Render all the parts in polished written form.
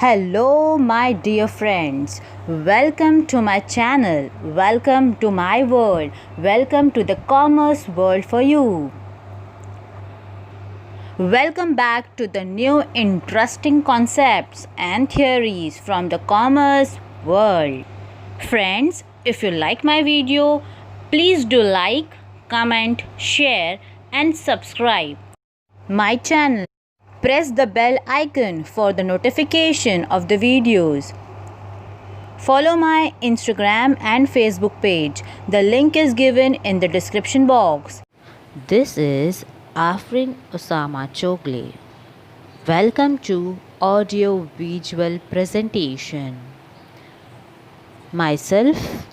Hello, my dear friends. Welcome to my channel. Welcome to my world. Welcome to the commerce world for you. Welcome back to the new interesting concepts and theories from the commerce world. Friends, if you like my video, please do like, comment, share, and subscribe my channel. Press the bell icon for the notification of the videos. Follow my Instagram and Facebook page. The link is given in the description box. This is Afrin Osama Chogle. Welcome to audio visual presentation. Myself,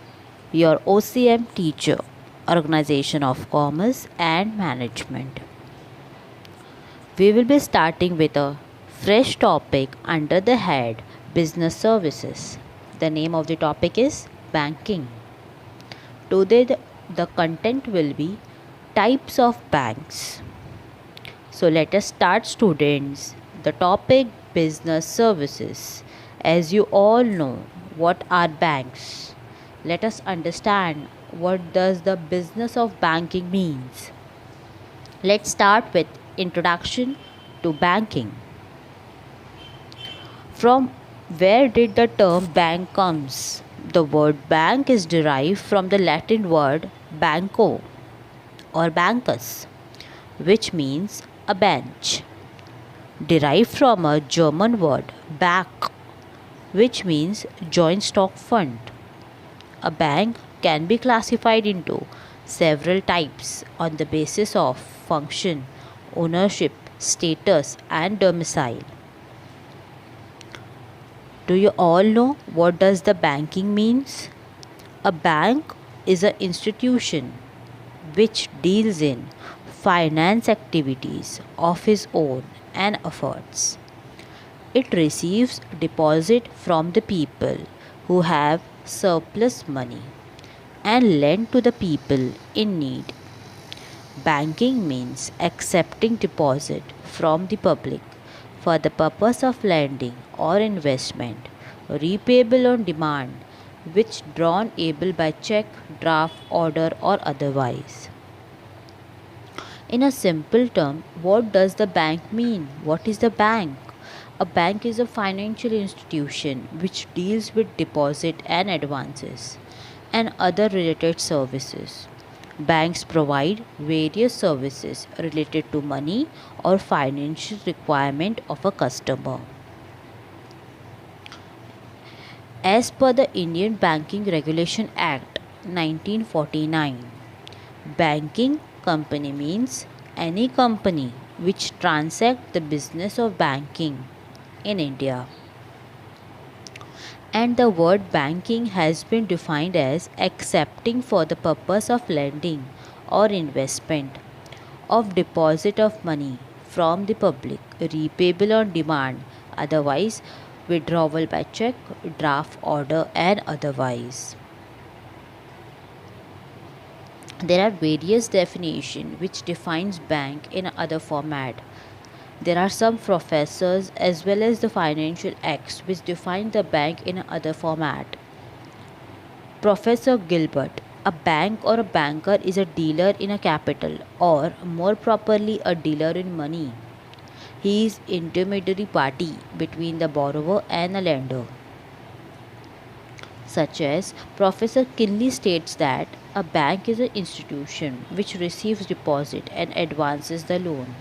your OCM teacher, Organization of Commerce and Management. We will be starting with a fresh topic under the head Business Services. The name of the topic is Banking. Today the content will be Types of Banks. So let us start, students. The topic Business Services. As you all know, what are banks? Let us understand what does the business of banking means. Let's start with introduction to banking. From where did the term bank comes? The word bank is derived from the Latin word banco or bancus, which means a bench, derived from a German word bank, which means joint stock fund. A bank can be classified into several types on the basis of function, ownership, status, and domicile. Do you all know what does the banking means? A bank is an institution which deals in finance activities of its own and efforts. It receives deposit from the people who have surplus money and lend to the people in need. Banking means accepting deposit from the public for the purpose of lending or investment, repayable on demand, which drawn able by check, draft, order or otherwise. In a simple term, what does the bank mean? What is the bank? A bank is a financial institution which deals with deposit and advances and other related services. Banks provide various services related to money or financial requirement of a customer. As per the Indian Banking Regulation Act 1949, banking company means any company which transacts the business of banking in India. And the word banking has been defined as accepting for the purpose of lending or investment of deposit of money from the public, repayable on demand, otherwise withdrawal by check, draft order and otherwise. There are various definitions which defines bank in other format. There are some professors as well as the financial acts which define the bank in other format. Professor Gilbert, a bank or a banker is a dealer in a capital or more properly a dealer in money. He is intermediary party between the borrower and the lender. Such as Professor Kinley states that a bank is an institution which receives deposit and advances the loan.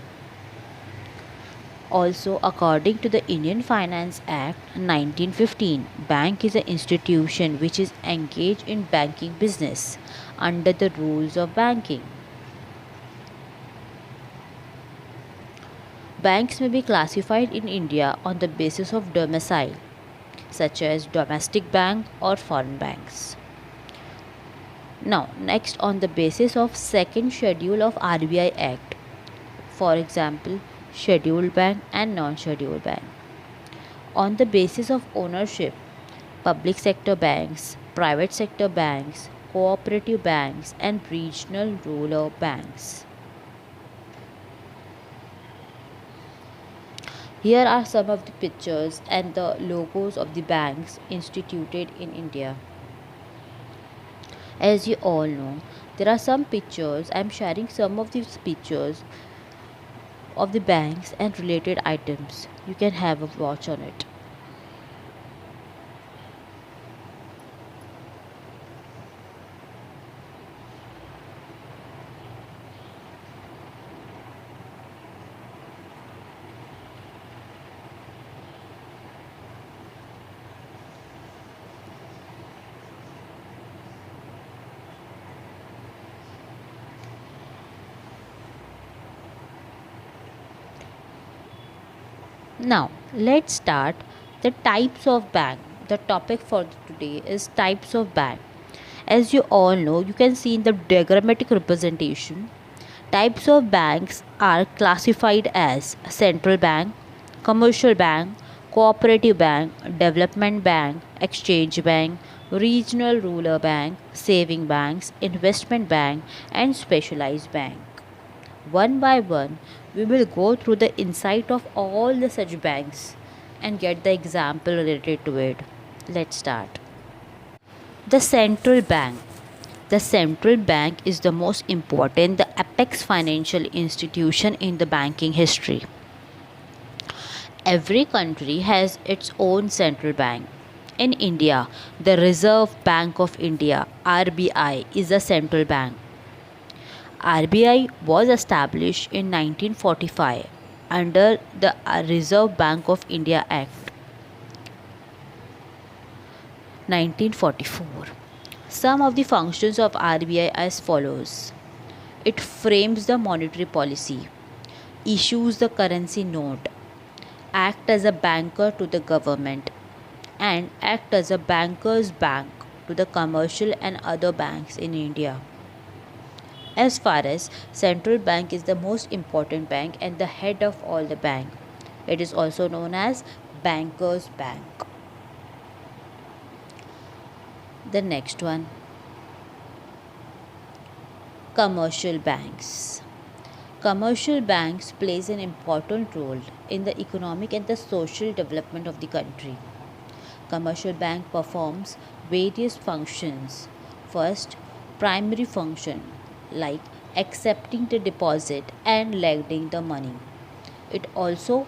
Also, according to the Indian Finance Act 1915, bank is an institution which is engaged in banking business under the rules of banking. Banks may be classified in India on the basis of domicile, such as domestic bank or foreign banks. Now, next on the basis of second schedule of RBI Act, for example, scheduled bank and non-scheduled bank. On the basis of ownership, public sector banks, private sector banks, cooperative banks and regional rural banks. Here are some of the pictures and the logos of the banks instituted in India. As you all know, there are some pictures. I'm sharing some of these pictures of the banks and related items. You can have a watch on it. Now, let's start the types of bank. The topic for today is types of bank. As you all know, you can see in the diagrammatic representation, types of banks are classified as central bank, commercial bank, cooperative bank, development bank, exchange bank, regional rural bank, saving banks, investment bank, and specialized bank. One by one, we will go through the insight of all the such banks and get the example related to it. Let's start. The central bank. The central bank is the most important, the apex financial institution in the banking history. Every country has its own central bank. In India, the Reserve Bank of India (RBI) is a central bank. RBI was established in 1945 under the Reserve Bank of India Act 1944. Some of the functions of RBI as follows. It frames the monetary policy, issues the currency note, act as a banker to the government, and act as a banker's bank to the commercial and other banks in India. As far as central bank is the most important bank and the head of all the bank, it is also known as banker's bank. The next one, commercial banks. Commercial banks plays an important role in the economic and the social development of the country. Commercial bank performs various functions. First, primary function like accepting the deposit and lending the money. It also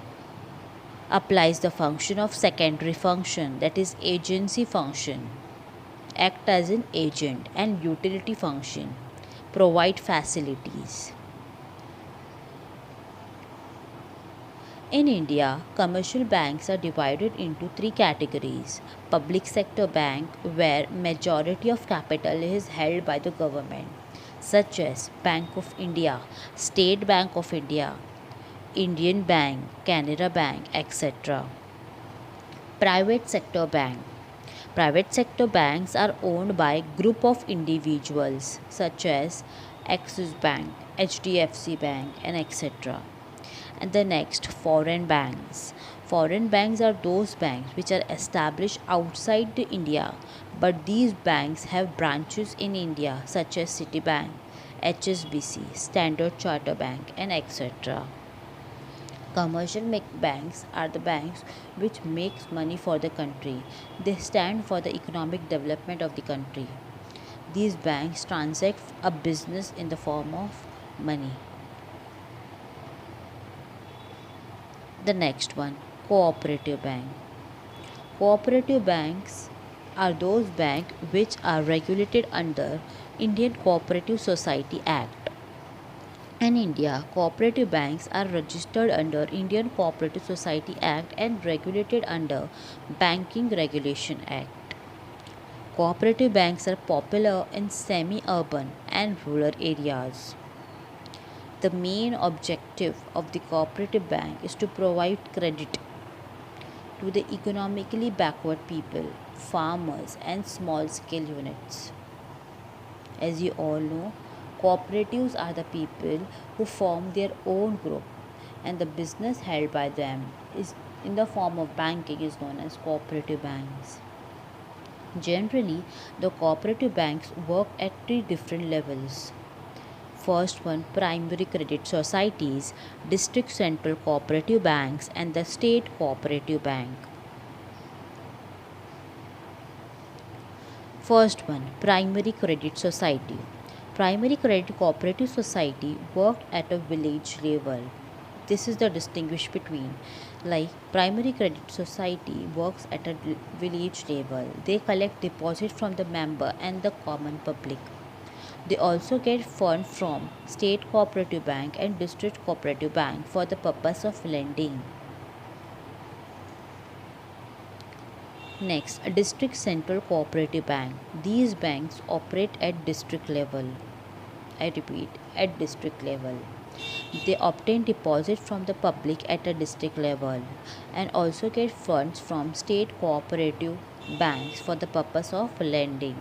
applies the function of secondary function, that is agency function, act as an agent, and utility function, provide facilities. In India, commercial banks are divided into three categories. Public sector bank, where majority of capital is held by the government, such as Bank of India, State Bank of India, Indian Bank, Canara Bank, etc. Private sector bank. Private sector banks are owned by group of individuals such as Axis Bank, HDFC Bank, and etc. And the next, foreign banks. Foreign banks are those banks which are established outside the India, but these banks have branches in India such as Citibank, HSBC, Standard Chartered Bank, and etc. Commercial banks are the banks which makes money for the country. They stand for the economic development of the country. These banks transact a business in the form of money. The next one, cooperative bank. Cooperative banks are those banks which are regulated under Indian Cooperative Society Act. In India, cooperative banks are registered under Indian Cooperative Society Act and regulated under Banking Regulation Act. Cooperative banks are popular in semi-urban and rural areas. The main objective of the cooperative bank is to provide credit to the economically backward people, farmers, and small scale units. As you all know, cooperatives are the people who form their own group, and the business held by them is in the form of banking is known as cooperative banks. Generally, the cooperative banks work at three different levels. First one, primary credit societies, district central cooperative banks, and the state cooperative bank. First one, primary credit society. Primary credit cooperative society worked at a village level. This is the distinguish between, like, primary credit society works at a village level. They collect deposit from the member and the common public. They also get fund from state cooperative bank and district cooperative bank for the purpose of lending. Next, a district central cooperative bank. These banks operate at district level. I repeat, at district level. They obtain deposit from the public at a district level and also get funds from state cooperative banks for the purpose of lending.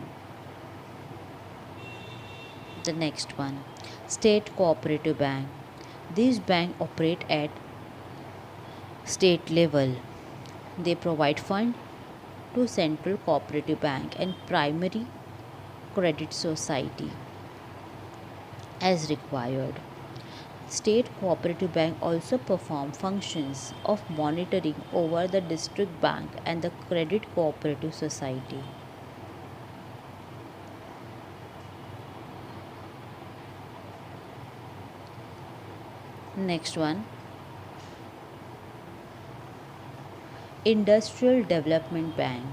The next one, state cooperative bank. These banks operate at state level. They provide fund to central cooperative bank and primary credit society as required. State cooperative bank also perform functions of monitoring over the district bank and the credit cooperative society. Next one, Industrial Development Bank.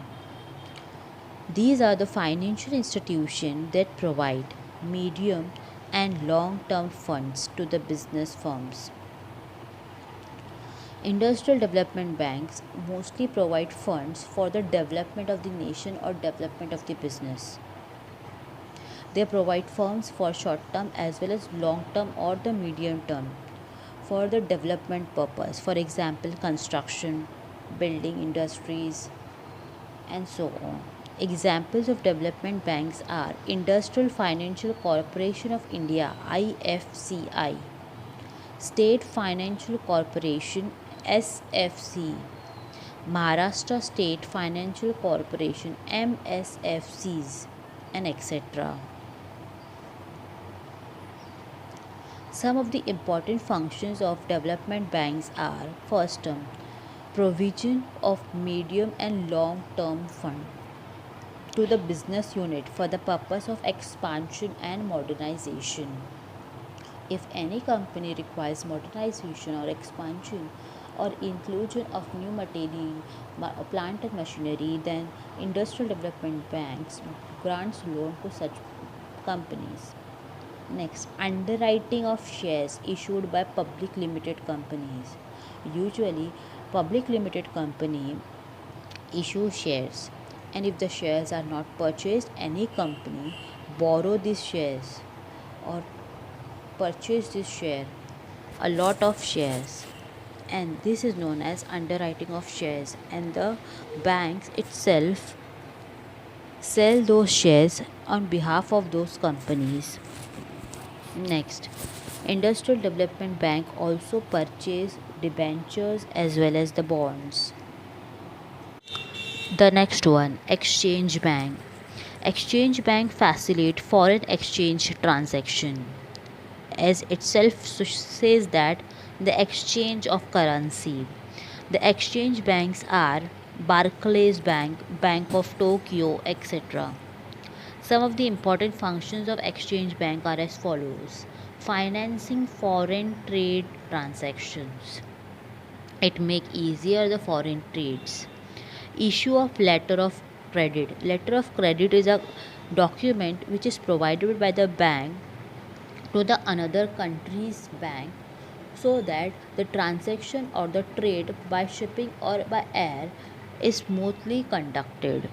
These are the financial institutions that provide medium and long-term funds to the business firms. Industrial development banks mostly provide funds for the development of the nation or development of the business. They provide funds for short term as well as long term or the medium term for the development purpose. For example, construction, building industries, and so on. Examples of development banks are Industrial Financial Corporation of India IFCI, State Financial Corporation SFC, Maharashtra State Financial Corporation MSFCs, and etc. Some of the important functions of development banks are: first term, provision of medium and long term fund to the business unit for the purpose of expansion and modernization. If any company requires modernization or expansion or inclusion of new material, plant and machinery, then Industrial Development Banks grants loan to such companies. Next, underwriting of shares issued by public limited companies. Usually, public limited company issue shares, and if the shares are not purchased, any company borrow these shares or purchase this share, a lot of shares, and this is known as underwriting of shares, and the banks itself sell those shares on behalf of those companies. Next, Industrial Development Bank also purchase debentures as well as the bonds. The next one, Exchange Bank. Exchange Bank facilitate foreign exchange transaction. As itself says that the exchange of currency. The exchange banks are Barclays Bank, Bank of Tokyo, etc. Some of the important functions of exchange bank are as follows: financing foreign trade transactions. It make easier the foreign trades. Issue of letter of credit. Letter of credit is a document which is provided by the bank to the another country's bank so that the transaction or the trade by shipping or by air is smoothly conducted.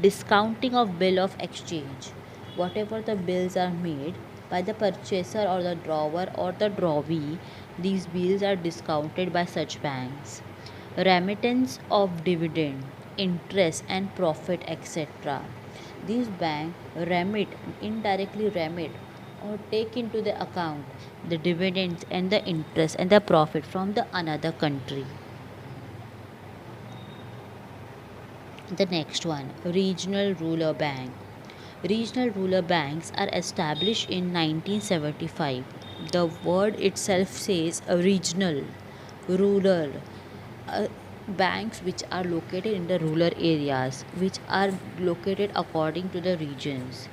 Discounting of bill of exchange. Whatever the bills are made by the purchaser or the drawer or the drawee, these bills are discounted by such banks. Remittance of dividend, interest and profit, etc. These banks indirectly remit or take into the account the dividends and the interest and the profit from the another country. The next one, Regional Rural Bank. Regional rural banks are established in 1975. The word itself says a regional, rural, uh, banks which are located in the rural areas, which are located according to the regions.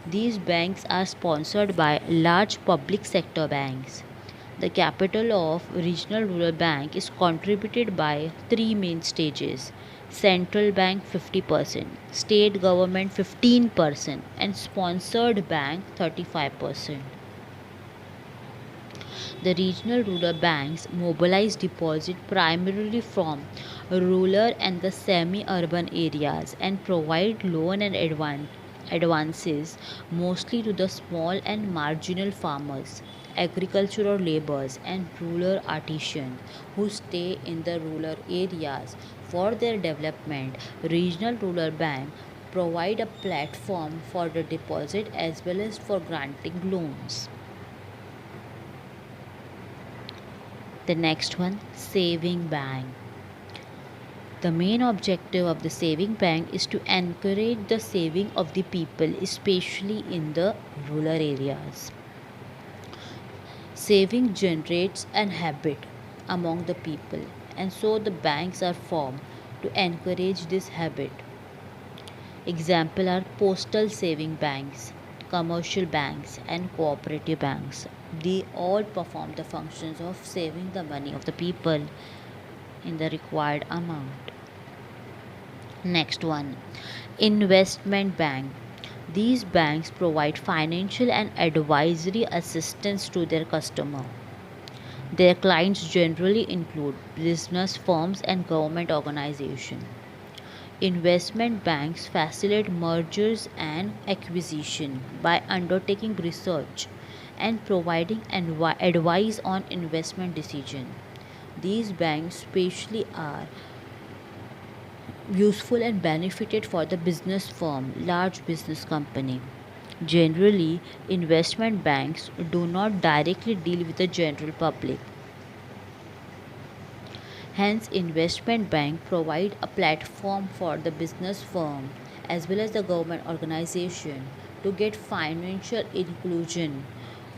These banks are sponsored by large public sector banks. The capital of Regional Rural Bank is contributed by three main stages: central bank 50%, state government 15%, and sponsored bank 35%. The regional rural banks mobilize deposits primarily from rural and the semi-urban areas and provide loan and advances mostly to the small and marginal farmers, agricultural laborers, and rural artisans who stay in the rural areas. For their development, regional rural bank provide a platform for the deposit as well as for granting loans. The next one, saving bank. The main objective of the saving bank is to encourage the saving of the people, especially in the rural areas. Saving generates an habit among the people, and so the banks are formed to encourage this habit. Example are postal saving banks, commercial banks, and cooperative banks. They all perform the functions of saving the money of the people in the required amount. Next one, investment bank. These banks provide financial and advisory assistance to their customer. Their clients generally include business firms and government organizations. Investment banks facilitate mergers and acquisition by undertaking research and providing advice on investment decision. These banks especially are useful and benefited for the business firm, large business company. Generally, investment banks do not directly deal with the general public. Hence, investment bank provide a platform for the business firm as well as the government organization to get financial inclusion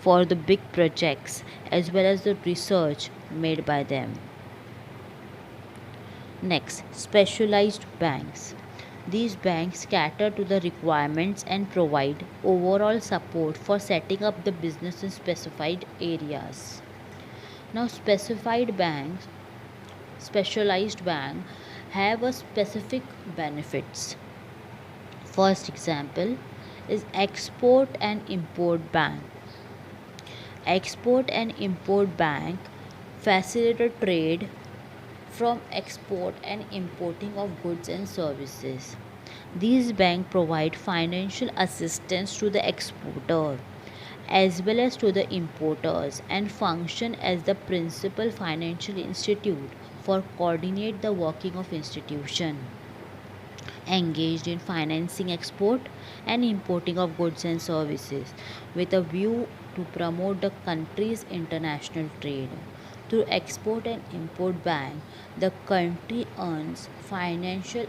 for the big projects as well as the research made by them. Next, specialized banks. These banks cater to the requirements and provide overall support for setting up the business in specified areas. Now, specialized bank have a specific benefits. First example is export and import bank. Export and import bank facilitate trade from export and importing of goods and services. These banks provide financial assistance to the exporter as well as to the importers and function as the principal financial institute for coordinate the working of institution engaged in financing export and importing of goods and services with a view to promote the country's international trade. Through export and import bank, the country earns financial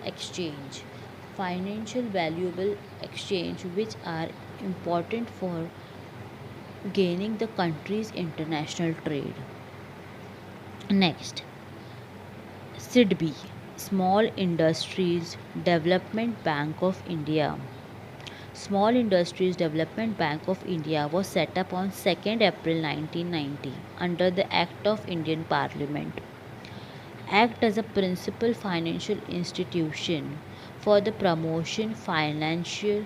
valuable exchange which are important for gaining the country's international trade. Next, SIDBI, Small Industries Development Bank of India. Small Industries Development Bank of India was set up on 2nd April 1990 under the Act of Indian Parliament. Act as a principal financial institution for the promotion, financial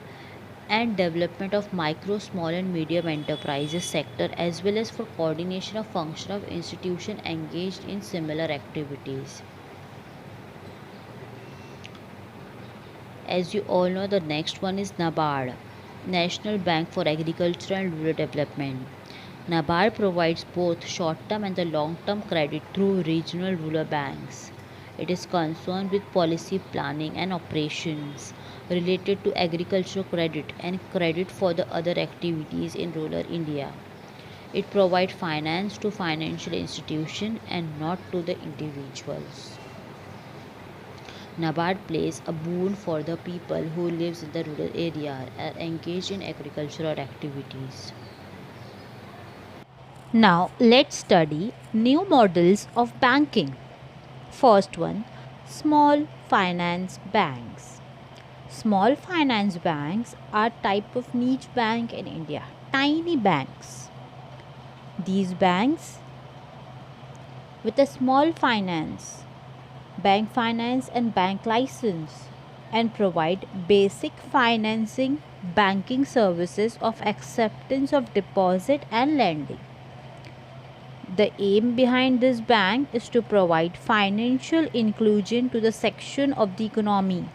and development of micro, small and medium enterprises sector as well as for coordination of function of institution engaged in similar activities. As you all know, the next one is NABARD, National Bank for Agriculture and Rural Development. NABARD provides both short-term and the long-term credit through regional rural banks. It is concerned with policy planning and operations related to agricultural credit and credit for the other activities in rural India. It provides finance to financial institutions and not to the individuals. NABARD plays a boon for the people who lives in the rural area and engage in agricultural activities. Now let's study new models of banking. First one, small finance banks. Small finance banks are type of niche bank in India, tiny banks. These banks with a small finance, bank finance and bank license and provide basic financing banking services of acceptance of deposit and lending. The aim behind this bank is to provide financial inclusion to the section of the economy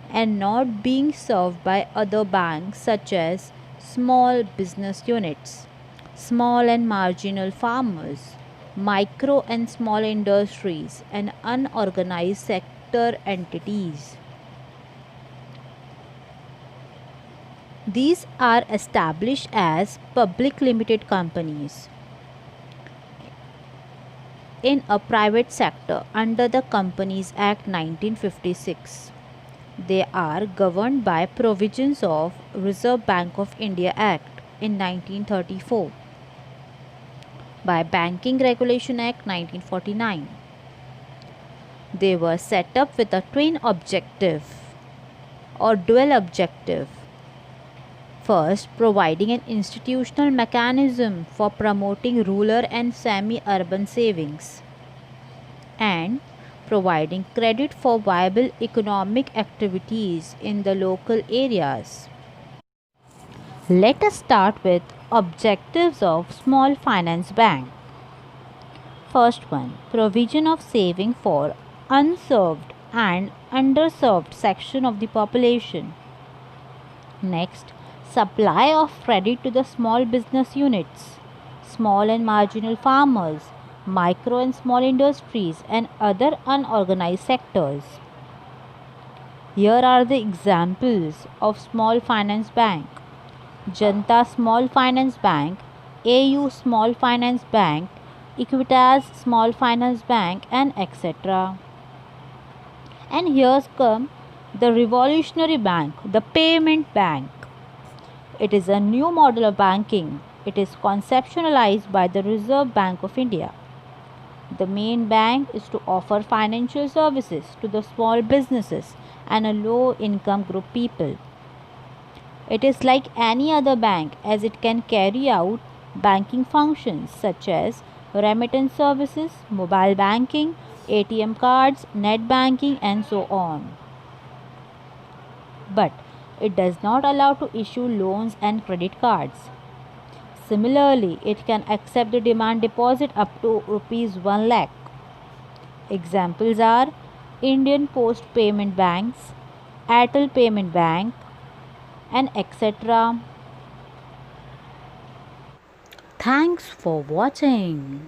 and not being served by other banks such as small business units, small and marginal farmers, micro and small industries, and unorganized sector entities. These are established as public limited companies in a private sector under the Companies Act 1956. They are governed by provisions of Reserve Bank of India Act in 1934, by Banking Regulation Act 1949. They were set up with a twin objective or dual objective. First, providing an institutional mechanism for promoting rural and semi-urban savings, and providing credit for viable economic activities in the local areas. Let us start with objectives of small finance bank. First one, provision of saving for unserved and underserved section of the population. Next, supply of credit to the small business units, small and marginal farmers, micro and small industries, and other unorganized sectors. Here are the examples of small finance bank: Janta Small Finance Bank, AU Small Finance Bank, Equitas Small Finance Bank, and etc. And here's come the revolutionary bank, the payment bank. It is a new model of banking. It is conceptualized by the Reserve Bank of India. The main bank is to offer financial services to the small businesses and a low income group people. It is like any other bank as it can carry out banking functions such as remittance services, mobile banking, ATM cards, net banking, and so on. But it does not allow to issue loans and credit cards. Similarly, it can accept the demand deposit up to rupees 1 lakh. Examples are Indian Post Payment Banks, Airtel Payment Bank, and etc. Thanks for watching.